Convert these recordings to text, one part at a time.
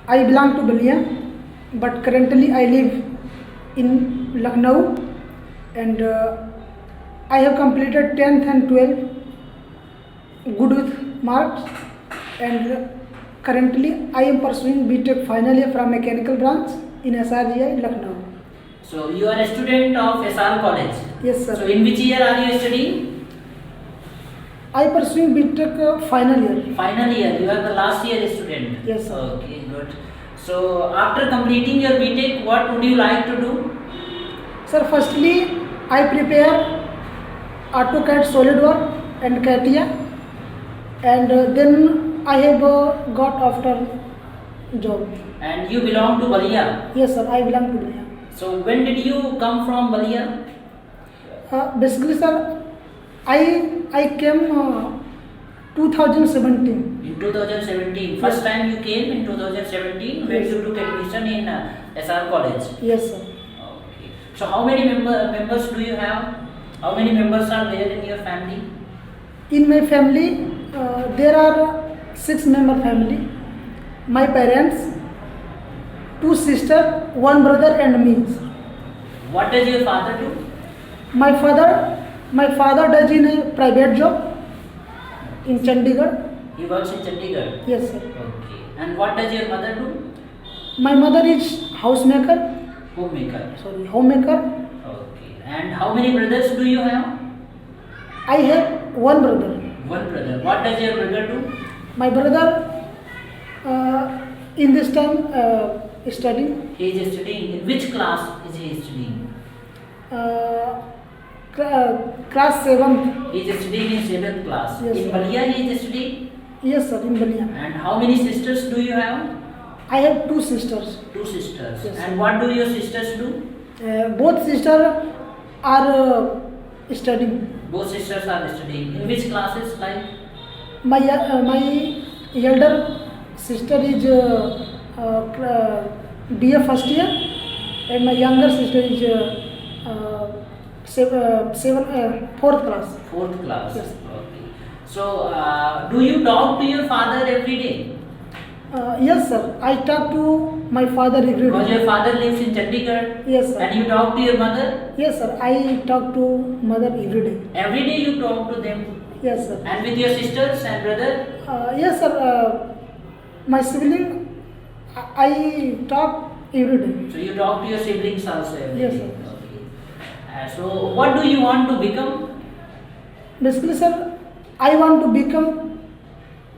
I belong to Balia, but currently I live in Lucknow, and I have completed 10th and 12th good with marks, and currently I am pursuing BTech final year from mechanical branch in SRGI Lucknow. So you are a student of SR College. Yes, sir. So in which year are you studying? I pursuing BTech final year. Final year. You are the last year student. Yes, sir. Okay, good. So after completing your BTech, what would you like to do? Sir, firstly I prepare AutoCAD SolidWorks and CATIA, and then I have got after job. And you belong to Balia. Yes, sir. I belong to Balia. So when did you come from Balia? Basically, sir, I came 2017. In 2017. First time you came in 2017 when Yes. you took admission in SR College. Yes, sir. Okay. So how many members do you have? How many members are there in your family? In my family, there are 6-member family. My parents, 2 sisters, 1 brother, and me. What does your father do? My father does in a private job in Chandigarh. He works in Chandigarh. Yes, sir. Okay. And what does your mother do? My mother is housemaker. Homemaker. Sorry, homemaker. Okay. And how many brothers do you have? I have 1 brother. One brother. What does your brother do? My brother, in this time, studying. He is studying. In which class is he studying? Class 7th. He is studying in 7th class. Yes, In sir. Balia he is studying. Yes, sir, in Balia. And how many sisters do you have? I have 2 sisters. 2 sisters. Yes, And sir. what do your sisters do? Both sisters are studying. Both sisters are studying. In which classes like? My elder sister is BA first year, and my younger sister is 4th class. 4th class. Yes. Okay. So do you talk to your father every day? Yes, sir. I talk to my father every Because day. your father lives in Chandigarh. Yes, sir. And you talk to your mother? Yes, sir. I talk to mother every day. Every day you talk to them. Yes, sir. And with your sisters and brother? Yes, sir. My sibling, I talk every day. So you talk to your siblings also every Yes, day. sir. Okay. So what do you want to become? Basically, sir, I want to become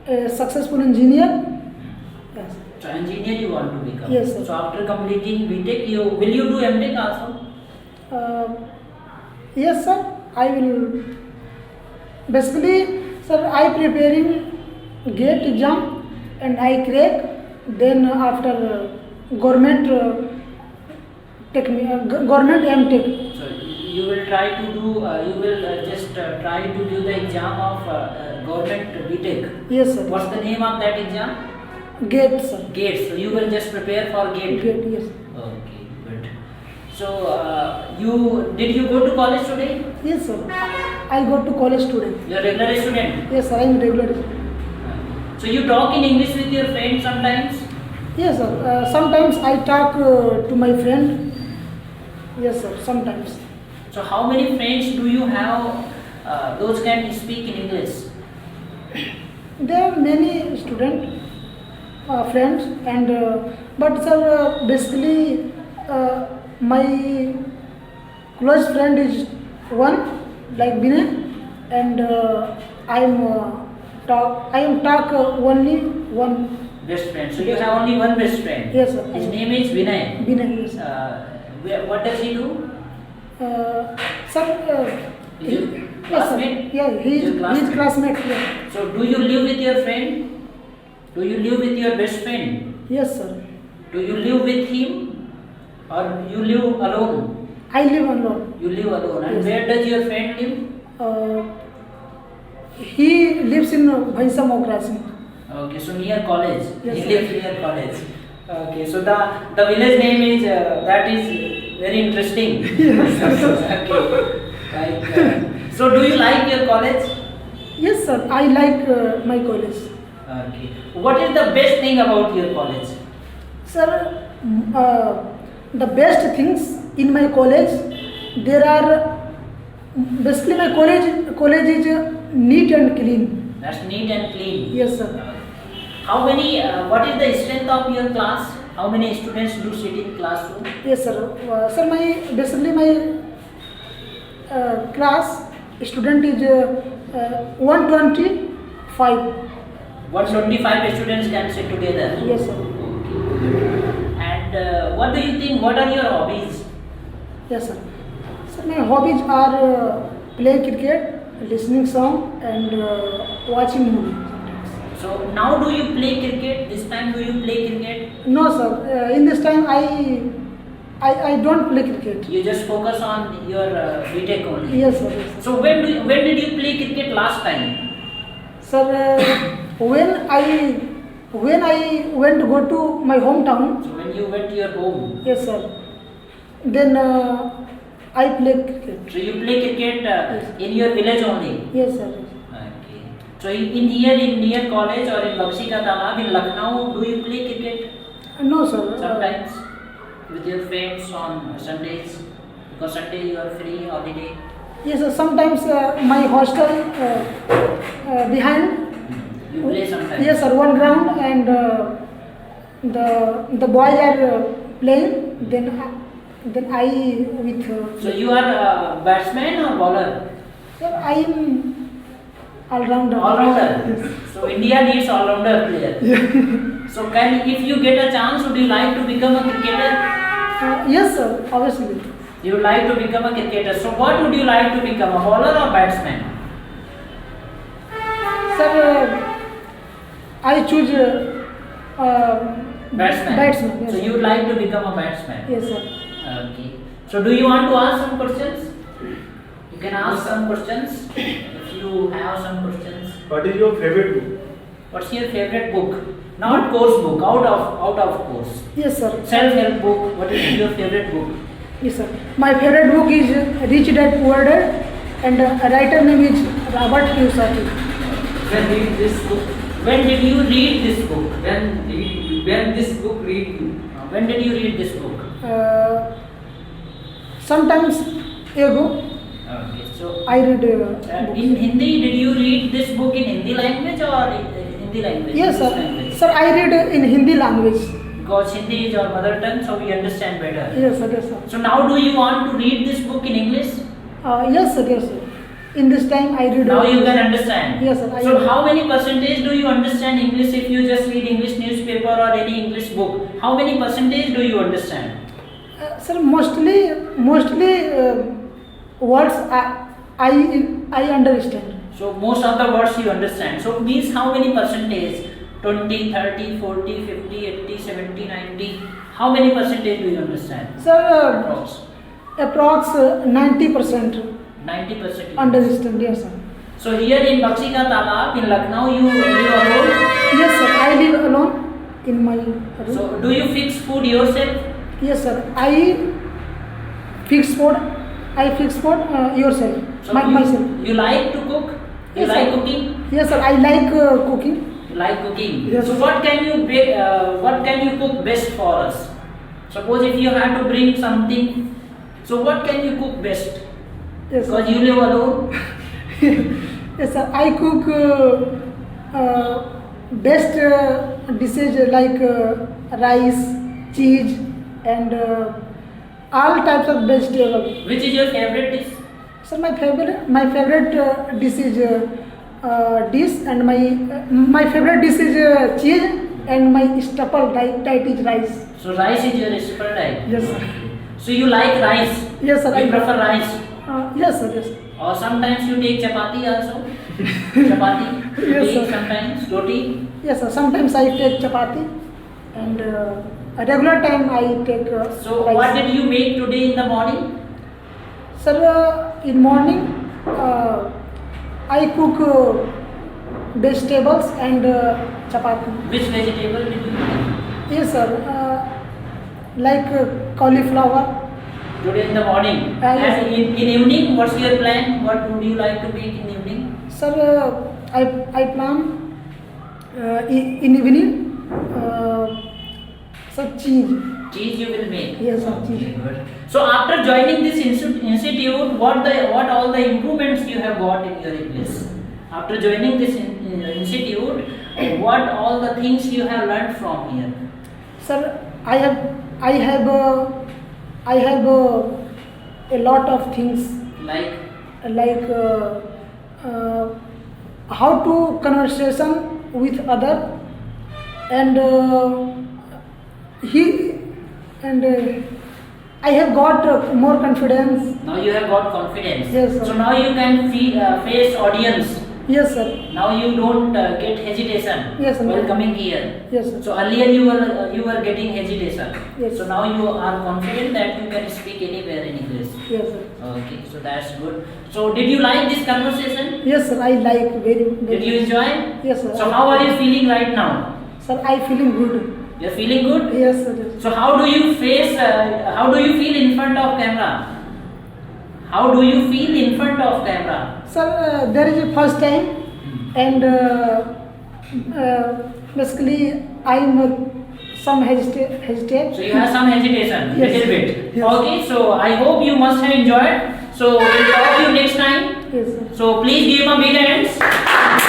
a successful engineer. Yes. So engineer you want to become? Yes, sir. So after completing BTech, will you do MTech also? Yes, sir. I will. Basically, sir, I preparing GATE exam and I crack. Then after government government MTech. So you will try to do. You will just try to do the exam of government BTech. Yes, sir. What's the name of that exam? GATE, sir. GATE. So you will just prepare for GATE. GATE, yes. Okay, good. So did you go to college today? Yes, sir. I go to college today. You're a regular student. Yes, sir. I am regular. So you talk in English with your friends sometimes? Yes, sir. Sometimes I talk to my friend. Yes, sir. Sometimes. So how many friends do you have? Those can speak in English. There are many student friends, and but sir, basically my close friend is one, like Vinay, and I am talk only one. Best friend. So you have only one best friend. Yes, sir. His name is Vinay. Vinay, yes, sir. What does he do? Sir, Is your yes, sir. classmate? Yeah, he Your is classmate. Yeah. So do you live with your friend? Do you live with your best friend? Yes, sir. Do you live with him? Or you live alone? I live alone. You live alone. And Yes. where does your friend live? He lives in Bhaisa Mokrasi. Okay, so near college. Yes, He sir. lives near college. Okay, so the village name is that is very interesting. Okay. Like, so do you like your college? Yes, sir. I like my college. Okay. What is the best thing about your college? Sir, the best things in my college, there are basically my college is neat and clean. That's neat and clean. Yes, sir. How many? What is the strength of your class? How many students do sit in classroom? Yes, sir. Sir, my class student is 125. 125 students can sit together. Yes, sir. And what do you think? What are your hobbies? Yes, sir. Sir, my hobbies are playing cricket, listening song, and watching movie sometimes. So now do you play cricket? This time do you play cricket? No, sir. In this time, I don't play cricket. You just focus on your BTech only. Yes, sir. Yes, sir. So when did you play cricket last time? Sir, when I went to go to my hometown, So when you went to your home. yes, sir. Then I play cricket. So you play cricket in your village only. Yes, sir. Okay. So in here in near college or in Bakshi Ka Talab in Lucknow, do you play cricket No, sir. sometimes with your friends on Sundays? Because Sunday you are free holiday. Yes, sir. Sometimes my hostel behind. You play sometimes. Yes, sir. One ground and the boys are playing. Then I with. So you are a batsman or bowler? Sir, I am all-rounder. All-rounder. Yes. So India needs all-rounder player. So if you get a chance, would you like to become a cricketer? Yes, sir. Obviously. You would like to become a cricketer. So what would you like to become, a bowler or batsman? Sir, I choose Batsman. Batsman. Yes, So sir. you would like to become a batsman. Yes, sir. Okay. So do you want to ask some questions? You can ask some questions if you have some questions. What is your favorite book? What's your favorite book? Not course book, out of course. Yes, sir. Self-help book. What is your favorite book? Yes, sir. My favorite book is Rich Dad Poor Dad, and writer name is Robert Kiyosaki. When read this book? When did you read this book? When this book read you? When did you read this book? Sometimes ago Okay, so I read in Hindi, did you read this book in Hindi language or Hindi language? Yes, English sir. language? Sir, I read in Hindi language. Because Hindi is our mother tongue, so we understand better. Yes, sir. Yes, sir. So now, do you want to read this book in English? Yes, sir. Yes, sir. In this time, I read. Now you can understand. Yes, sir. So how many percentage do you understand English if you just read English newspaper or any English book? How many percentage do you understand? Sir, mostly words I understand. So most of the words you understand. So means how many percentage? 20, 30, 40, 50, 80, 70, 90. How many percentage do you understand? Sir, Approx. approx 90% 90%. understand. Yes, sir. So here in Bakshi Ka Talab in Lucknow, you live alone. Yes, sir. I live alone in my room. So do you fix food yourself? Yes, sir. I fix food yourself. So Myself. you like to cook? You Yes, like sir. cooking? Yes, sir. I like cooking. You like cooking. Yes. So what can you cook best for us? Suppose if you had to bring something, so what can you cook best? Yes, Because sir. you live alone. Yes, sir. I cook best dishes like rice, cheese, and all types of vegetables. Which is your favorite dish? So my favorite dish is dish, and my favorite dish is cheese, and my staple diet is rice. So rice is your staple diet. Yes, sir. So you like rice? Yes, sir. You prefer rice? Yes, sir. Yes. Or sometimes you take chapati also? Chapati? You Yes, take sir. sometimes roti? Yes, sir. Sometimes I take chapati, and a regular time I take So rice. what did you make today in the morning? Sir, in morning I cook vegetables and chapati. Which vegetable did you make? Yes, sir. Like cauliflower. Today in the morning. Yes. And in evening, what's your plan? What would you like to make in evening? Sir, I plan in evening Sir, cheese. Cheese you will make. Yes, sir, Okay, cheese. good. So after joining this institute, what all the improvements you have got in your English? After joining this institute, what all the things you have learned from here? Sir, I have a lot of things Like how to conversation with other, and I have got more confidence. now you have got confidence. Yes, sir. So now you can face audience. Yes, sir. Now you don't get hesitation Yes, sir. while coming here. Yes, sir. So earlier you were getting hesitation. Yes. So now you are confident that you can speak anywhere in English. Yes, sir. Okay, so that's good. So did you like this conversation? Yes, sir. I like very. Did you enjoy? Yes, sir. So how are you feeling right now? Sir, I feeling good. You're feeling good? Yes, sir. Yes. So how do you face? How do you feel in front of camera? How do you feel in front of camera? Sir, there is a first time, and basically I'm some hesitate. So you have some hesitation, Yes. little bit. Yes. Okay, so I hope you must have enjoyed. So we'll talk to you next time. Yes, sir. So please give him a big hands.